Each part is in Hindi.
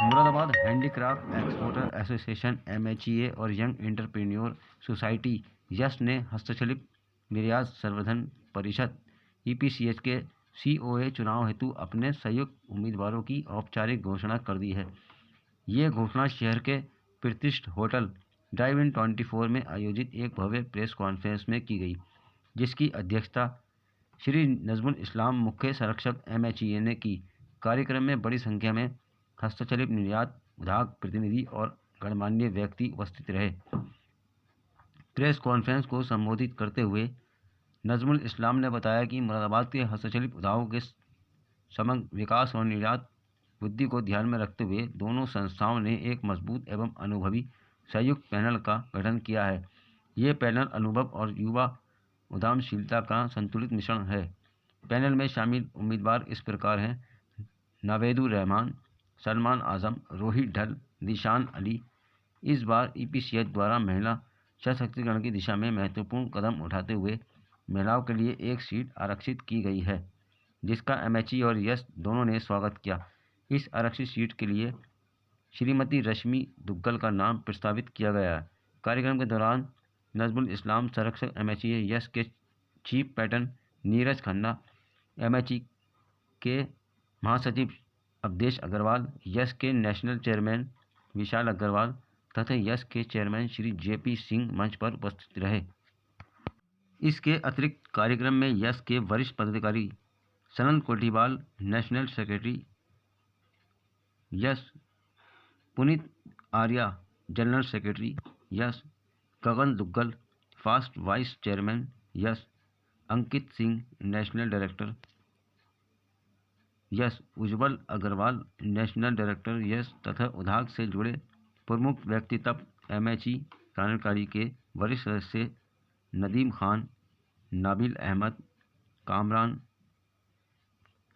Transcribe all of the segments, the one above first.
Moradabad handicraft exporter association (MHEA) और यंग एंटरप्रेन्योर सोसाइटी (यस) ने हस्तशिल्प निर्यात संवर्धन परिषद (EPCH) के COA चुनाव हेतु अपने संयुक्त उम्मीदवारों की औपचारिक घोषणा कर दी है। ये घोषणा शहर के प्रतिष्ठित होटल ड्राइव इन 24 में आयोजित एक भव्य प्रेस कॉन्फ्रेंस में की गई, जिसकी अध्यक्षता श्री नजमुल इस्लाम, मुख्य संरक्षक MHEA ने की। कार्यक्रम में बड़ी संख्या में हस्तशिल्प निर्यात उद्योग प्रतिनिधि और गणमान्य व्यक्ति उपस्थित रहे। प्रेस कॉन्फ्रेंस को संबोधित करते हुए नजमुल इस्लाम ने बताया कि मुरादाबाद के हस्तशिल्प उद्योग के समग्र विकास और निर्यात वृद्धि को ध्यान में रखते हुए दोनों संस्थाओं ने एक मजबूत एवं अनुभवी संयुक्त पैनल का गठन किया है। ये पैनल अनुभव और युवा उद्यमशीलता का संतुलित मिश्रण है। पैनल में शामिल उम्मीदवार इस प्रकार हैं: नावेदुर रहमान, सलमान आजम, रोहित ढल, दिशान अली। इस बार EPCH द्वारा महिला सशक्तिकरण की दिशा में महत्वपूर्ण कदम उठाते हुए महिलाओं के लिए एक सीट आरक्षित की गई है, जिसका MHE और यस दोनों ने स्वागत किया। इस आरक्षित सीट के लिए श्रीमती रश्मि दुग्गल का नाम प्रस्तावित किया गया है। कार्यक्रम के दौरान नजमुल इस्लाम, संरक्षक MHE यस के chief pattern Neeraj Khanna, MHE के महासचिव अवधेश अग्रवाल, यस के नेशनल चेयरमैन विशाल अग्रवाल तथा यस के चेयरमैन श्री JP सिंह मंच पर उपस्थित रहे। इसके अतिरिक्त कार्यक्रम में यस के वरिष्ठ पदाधिकारी Sanand Kotiwal, national secretary YES Puneet Arya, general secretary YES Gagan Duggal, first vice chairman YES Ankit Singh, national director YES Ujjwal Agarwal, national director YES तथा उद्योग से जुड़े प्रमुख व्यक्तित्व MHE कार्यकारिणी के वरिष्ठ सदस्य नदीम खान, नाबिल अहमद, कामरान,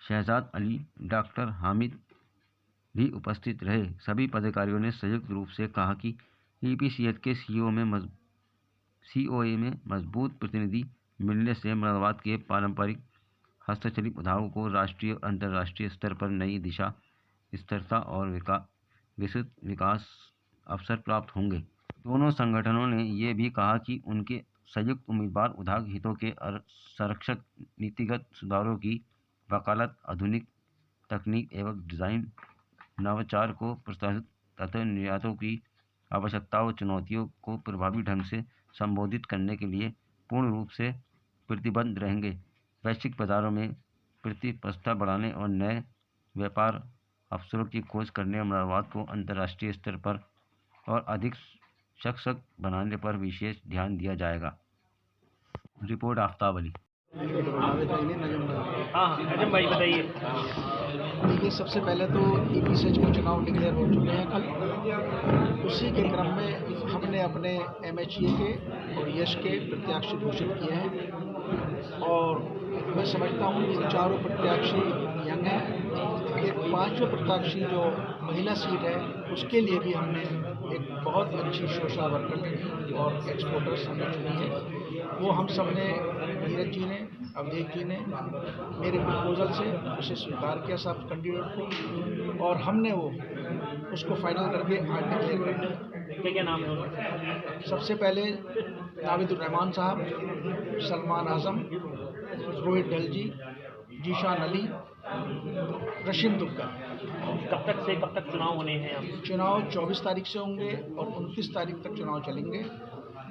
शहजाद अली, डॉक्टर हामिद भी उपस्थित रहे। सभी पदाधिकारियों ने संयुक्त रूप से कहा कि EPCH के COA में मजबूत प्रतिनिधि मिलने से मुरादाबाद के पारंपरिक हस्तशिल्प उद्योग को राष्ट्रीय और अंतर्राष्ट्रीय स्तर पर नई दिशा, स्थिरता और विस्तृत विकास अवसर प्राप्त होंगे। दोनों संगठनों ने ये भी कहा कि उनके संयुक्त उम्मीदवार उद्योग हितों के संरक्षक, नीतिगत सुधारों की वकालत, आधुनिक तकनीक एवं डिज़ाइन नवाचार को प्रोत्साहित तथा निर्यातों की आवश्यकताओं और चुनौतियों को प्रभावी ढंग से संबोधित करने के लिए पूर्ण रूप से प्रतिबद्ध रहेंगे। वैश्विक बाजारों में प्रतिस्पर्धा बढ़ाने और नए व्यापार अवसरों की खोज करने और मुरादाबाद को अंतर्राष्ट्रीय स्तर पर और अधिक सशक्त बनाने पर विशेष ध्यान दिया जाएगा। रिपोर्ट आफ्ताब अली। नजम भाई बताइए। देखिए, सबसे पहले तो EPCH के चुनाव डिक्लेयर हो चुके हैं कल। उसी के क्रम में हमने अपने MHE के और यश के प्रत्याशी घोषित किए हैं और मैं समझता हूँ कि चारों प्रत्याशी यंग हैं। एक पांचवें प्रत्याशी जो महिला सीट है उसके लिए भी हमने एक बहुत अच्छी सोशल वर्कर और एक्सपोर्टर्स हमने चुनी है। वो हम सब ने, नीरज जी ने, अवधेश जी ने मेरे प्रपोजल से उसे स्वीकार किया सब कैंडिडेट को, और हमने उसको फाइनल करके आज डिक्लेयर कर दिया। क्या नाम है? सबसे पहले नावेदुर रहमान साहब, सलमान आजम, रोहित ढल जी, जीशान अली, रशीम दुग्गल। कब तक से कब तक चुनाव होने हैं? चुनाव 24 तारीख से होंगे और 29 तारीख तक चुनाव चलेंगे।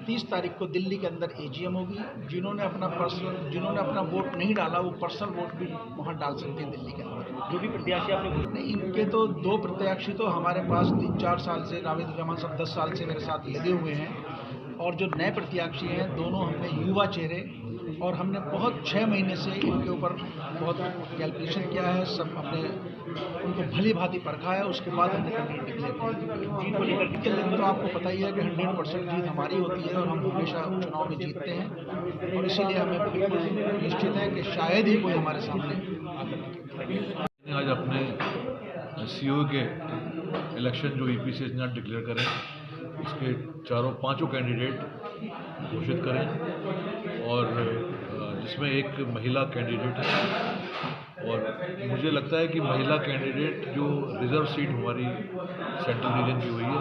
30 तारीख को दिल्ली के अंदर AGM होगी। जिन्होंने अपना वोट नहीं डाला वो पर्सनल वोट भी वहाँ डाल सकते हैं दिल्ली के अंदर। जो भी प्रत्याशी आपने नहीं, इनके तो दो प्रत्याशी तो हमारे पास 3-4 साल से, नावेदुर रहमान साहब 10 साल से मेरे साथ लगे हुए हैं, और जो नए प्रत्याशी हैं दोनों हमने युवा चेहरे, और हमने बहुत 6 महीने से इनके ऊपर बहुत कैलकुलेशन किया है, सब अपने उनको भली भांति परखा है, उसके बाद हमने कैंडिडेट डिक्लेयर किया। जीत को लेकर तो आपको पता ही है कि 100% जीत हमारी होती है और हम हमेशा चुनाव में जीतते हैं, और इसीलिए हमें बिल्कुल निश्चित है कि शायद ही कोई हमारे सामने आकर। आज अपने CO के इलेक्शन जो EPCH ने डिक्लेयर करें, इसके पांचों कैंडिडेट घोषित करें, और जिसमें एक महिला कैंडिडेट है और मुझे लगता है कि महिला कैंडिडेट जो रिज़र्व सीट हमारी सेंट्रल रीजन की हुई है,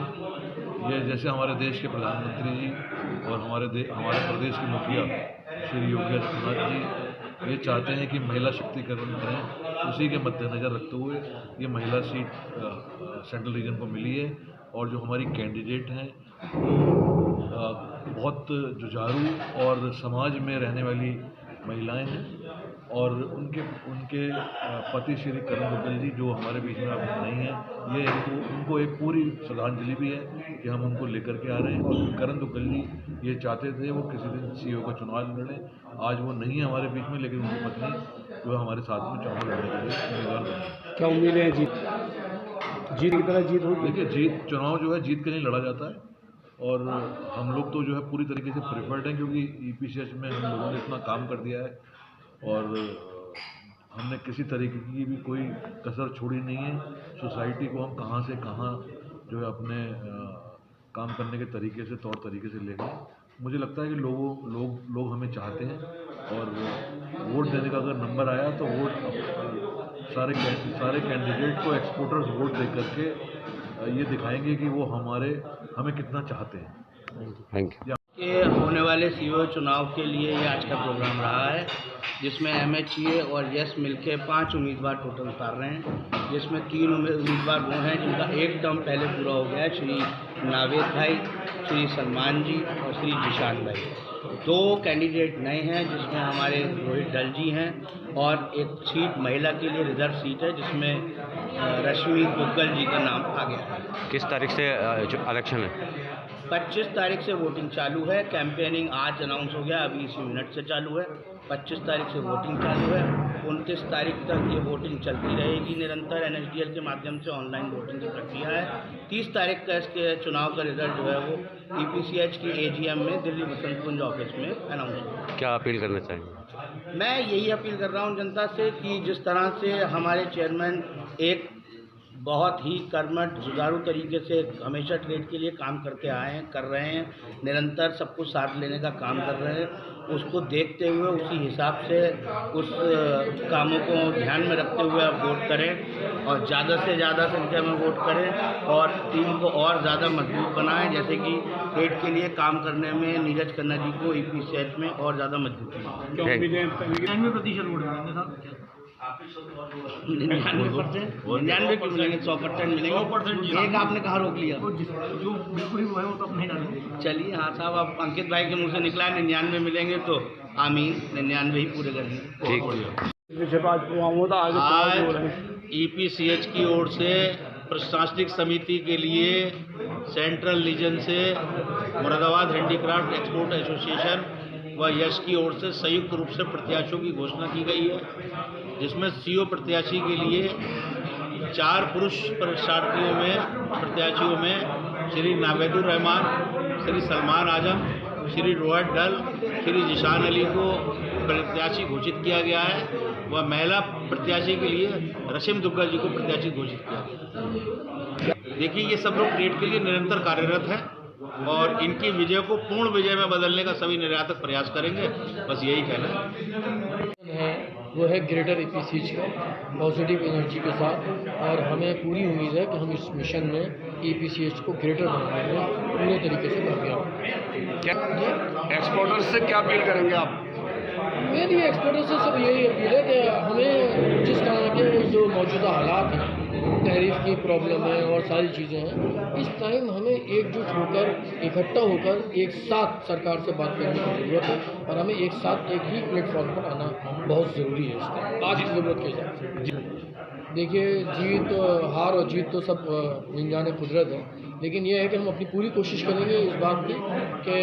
ये जैसे हमारे देश के प्रधानमंत्री जी और हमारे प्रदेश के मुखिया श्री योगी आदित्यनाथ जी ये चाहते हैं कि महिला शक्तिकरण करें, उसी के मद्देनज़र रखते हुए ये महिला सीट सेंट्रल रीजन को मिली है। और जो हमारी कैंडिडेट हैं वो बहुत जुझारू और समाज में रहने वाली महिलाएं हैं और उनके पति श्री करण दुग्गल जी जो हमारे बीच में अब नहीं हैं, ये उनको एक पूरी श्रद्धांजलि भी है कि हम उनको लेकर के आ रहे हैं। और करण दुग्गल जी ये चाहते थे वो किसी दिन CEO का चुनाव लड़ें, आज वो नहीं है हमारे बीच में, लेकिन उनकी पत्नी जो हमारे साथ में चुनाव लड़ने के लिए उम्मीदवार बनी। क्या उम्मीद है जीत की तरह जीत होगी? देखिए, चुनाव जो है जीत के लिए लड़ा जाता है और हम लोग तो जो है पूरी तरीके से प्रिफर्ड हैं, क्योंकि EPCH में हम लोगों ने इतना काम कर दिया है और हमने किसी तरीके की भी कोई कसर छोड़ी नहीं है। सोसाइटी को हम कहाँ से कहाँ जो है अपने काम करने के तरीके से, तौर तरीके से ले गए। मुझे लगता है कि लोग हमें चाहते हैं और वोट देने का अगर नंबर आया तो वोट सारे कैंडिडेट को एक्सपोर्टर्स वोट दे करके ये दिखाएंगे कि वो हमें कितना चाहते हैं। Thank you. के होने वाले CEO चुनाव के लिए ये आज का प्रोग्राम रहा है, जिसमें MHA और यस मिलके 5 उम्मीदवार टोटल उतार रहे हैं, जिसमें 3 उम्मीदवार वो हैं जिनका एक टर्म पहले पूरा हो गया है, श्री नावेद भाई, श्री सलमान जी और श्री जिशान भाई। 2 कैंडिडेट नए हैं जिसमें हमारे रोहित डल जी हैं और एक सीट महिला के लिए रिजर्व सीट है जिसमें रश्मि दुग्गल जी का नाम आ गया है। किस तारीख से इलेक्शन है? 25 तारीख से वोटिंग चालू है। कैंपेनिंग आज अनाउंस हो गया, अभी इसी मिनट से चालू है। 25 तारीख से वोटिंग चालू है। 29 तारीख तक ये वोटिंग चलती रहेगी निरंतर। NSDL के माध्यम से ऑनलाइन वोटिंग की प्रक्रिया है। 30 तारीख का इसके चुनाव का रिजल्ट जो है वो EPCH की AGM में दिल्ली बसंत कुंज ऑफिस में अनाउंस होगा। क्या अपील करना चाहेंगे? मैं यही अपील कर रहा हूँ जनता से कि जिस तरह से हमारे चेयरमैन एक बहुत ही कर्मठ जुझारू तरीके से हमेशा ट्रेड के लिए काम करते आए हैं, कर रहे हैं, निरंतर सबको साथ लेने का काम कर रहे हैं, उसको देखते हुए उसी हिसाब से उस कामों को ध्यान में रखते हुए आप वोट करें और ज़्यादा से ज़्यादा संख्या में वोट करें और टीम को और ज़्यादा मजबूत बनाएं, जैसे कि ट्रेड के लिए काम करने में नीरज खन्ना जी को EPCH में और ज़्यादा मजबूत बनाएं। 99% वोट मिलेंगे साहब। 99 क्यों मिलेंगे? 100% मिलेंगे। 100% एक आपने कहाँ रोक लिया? जो बिल्कुल ही वो है वो तो अपने डालेंगे। चलिए, हाँ साहब, अब अंकित भाई के मुंह से निकला है 99 मिलेंगे तो आमीन, 99 ही पूरे करेंगे। ठीक। आज EPCH की ओर से प्रशासनिक समिति के लिए सेंट्रल रीजन से मुरादाबाद हैंडीक्राफ्ट एक्सपोर्ट एसोसिएशन व यश की ओर से संयुक्त रूप से प्रत्याशियों की घोषणा की गई है, जिसमें CEO प्रत्याशी के लिए 4 पुरुष प्रत्याशियों में श्री नावेदुर रहमान, श्री सलमान आजम, श्री रोहित डल, श्री जिशान अली को प्रत्याशी घोषित किया गया है। वह महिला प्रत्याशी के लिए रश्मि दुग्गल जी को प्रत्याशी घोषित किया गया। देखिए, ये सब लोग ट्रेड के लिए निरंतर कार्यरत हैं और इनकी विजय को पूर्ण विजय में बदलने का सभी निर्यातक प्रयास करेंगे। बस यही कहना है वो है ग्रेटर EPCH का पॉजिटिव एनर्जी के साथ, और हमें पूरी उम्मीद है कि हम इस मिशन में EPCH को ग्रेटर बनाने में पूरे तरीके से कामयाब। क्या एक्सपोर्टर से क्या अपील करेंगे आप? मेरी एक्सपोर्टर से सब यही अपील है कि हमें जिस तरह के जो मौजूदा हालात हैं, टैरिफ की प्रॉब्लम है और सारी चीज़ें हैं, इस टाइम हमें एकजुट होकर, इकट्ठा होकर एक साथ सरकार से बात करने की ज़रूरत है और हमें एक साथ एक ही प्लेटफॉर्म पर आना बहुत ज़रूरी है इस आज की ज़रूरत के हिसाब से। देखिए, जीत हार और जीत तो सब इंजान कुदरत है, लेकिन यह है कि हम अपनी पूरी कोशिश करेंगे इस बात की कि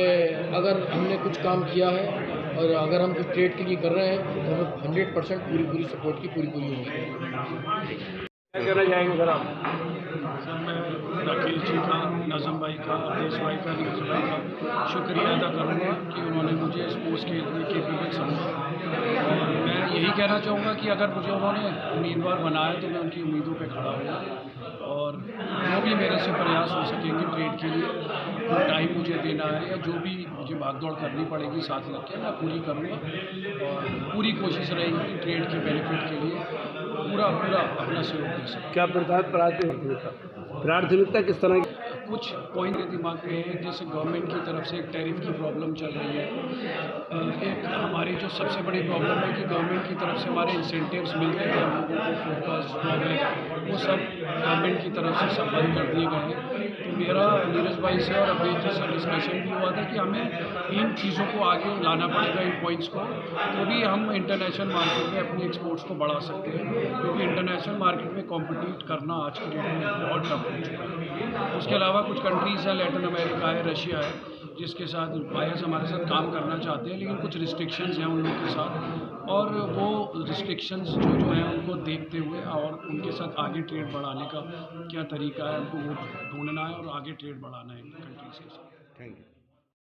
अगर हमने कुछ काम किया है और अगर हम कुछ ट्रेड के लिए कर रहे हैं तो हमें 100% पूरी सपोर्ट की पूरी उम्मीद है। क्या कहना चाहेंगे सर आप? सर, मैं राकेश जी का, नाज़म भाई का, अवधेश भाई का, नीरज भाई का शुक्रिया अदा करूँगा कि उन्होंने मुझे इस पोस्ट के लिए केपेबल समझा, और मैं यही कहना चाहूँगा कि अगर मुझे उन्होंने उम्मीदवार बनाया तो मैं उनकी उम्मीदों पे खड़ा हूँ और जो भी मेरे से प्रयास हो सकेंगे ट्रेड के लिए, जो टाइम मुझे देना है या जो भी मुझे भागदौड़ करनी पड़ेगी साथ लग के, मैं पूरी करूँगा और पूरी कोशिश रहेगी कि ट्रेड के बेनिफिट के लिए पूरा अपना सहयोग दे सकें। क्या प्राथमिकता किस तरह की? कुछ पॉइंट के दिमाग में है, जैसे गवर्नमेंट की तरफ से एक टैरिफ की प्रॉब्लम चल रही है। एक हमारी जो सबसे बड़ी प्रॉब्लम है कि गवर्नमेंट की तरफ से हमारे इंसेंटिव्स मिलते थे हम लोगों को, फोकस ड्रॉबैक, वो सब गवर्नमेंट की तरफ से सब बंद कर दिए गए हैं। तो मेरा नीरज भाई से और अवधेश जी से डिस्कशन भी हुआ था कि हमें इन चीज़ों को आगे लाना पड़ेगा, इन पॉइंट्स को, तो भी हम इंटरनेशनल मार्केट में अपनी एक्सपोर्ट्स को बढ़ा सकते हैं, क्योंकि इंटरनेशनल मार्केट में कॉम्पिटिट करना आज की डेट में बहुत टफ हो चुका है। उसके अलावा कुछ कंट्रीज़ हैं, लैटिन अमेरिका है, रशिया है, जिसके साथ बायर्स हमारे साथ काम करना चाहते हैं, लेकिन कुछ रिस्ट्रिक्शंस हैं उन लोगों के साथ, और वो रिस्ट्रिक्शंस जो हैं उनको देखते हुए और उनके साथ आगे ट्रेड बढ़ाने का क्या तरीका है, उनको वो ढूंढना है और आगे ट्रेड बढ़ाना है कंट्रीज़ के साथ। Thank you.